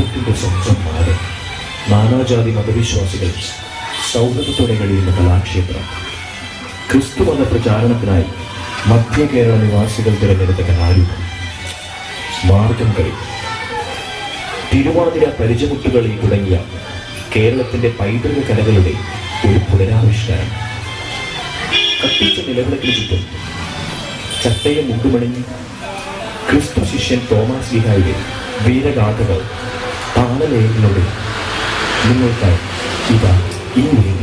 ദൈവത്തിന്റെ സ്വന്തം നാട്. നാനാജാതി മതവിശ്വാസികൾ സൗഹൃദത്തോടെ കഴിയുന്ന കലാക്ഷേത്രം. ക്രിസ്തുമത പ്രചാരണത്തിനായി മധ്യ കേരള നിവാസികൾ തിരഞ്ഞെടുത്ത കലാരൂപം മാർഗം കളി, തിരുവാതിര, പരിചമുട്ടുകളി തുടങ്ങിയ കേരളത്തിന്റെ പൈതൃക കലകളുടെ ഒരു പുനരാവിഷ്കാരം. കത്തിച്ച നിലവിളക്കിന് ചുറ്റും ചട്ടയെ മുണ്ടുമണിഞ്ഞ് ക്രിസ്തു ശിഷ്യൻ തോമാസ് ലീഹായുടെ വീരഗാഥകൾ താളലയങ്ങളോടെ നിങ്ങൾക്കായി ഇതാ ഈ വേദി.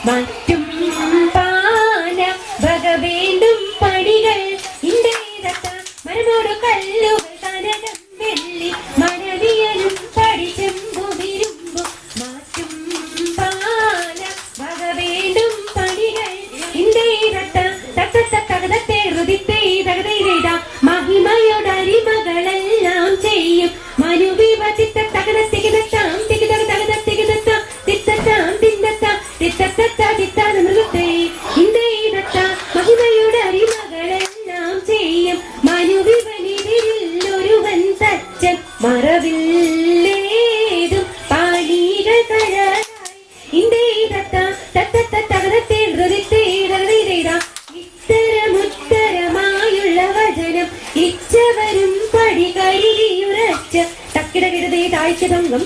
മറ്റും പാന ഭഗവേണ്ടും പണികൾ ഇന്ത്യയിലത്ത മരമോടു കല്ലുകൾ കനകം വെള്ളി മനവിയലും പഠിച്ചെമ്പുവിരുമ്പും മറ്റും പാന ഭഗവേണ്ടും പണികൾ ഇന്ത്യയിലത്ത തകതത്തെ ഹൃദിത്തെ തകതയിലേത മഹിമയോടരിമകളെല്ലാം ചെയ്യും മനുവിവ ചിത്ത തകതത്തികിതത്താം തികിതക തകതത്തികിതത്താം തിത്തത്താം തിന്തത്താം മഹിമയുടെ അരിമകളെല്ലാം ചെയ്യും മനുവിവനിതിരിൽ ഒരുവൻ തച്ചൻ മറവില്ലേതും പാലികൾ കഴലായി തകതത്തെ ഹൃദയത്തെ ഇത്തരമുത്തരമായുള്ള വചനം ഇച്ചവരും പടി കരുതിയുറച്ച് തക്കിടകിടതേ താഴ്ച തങ്കം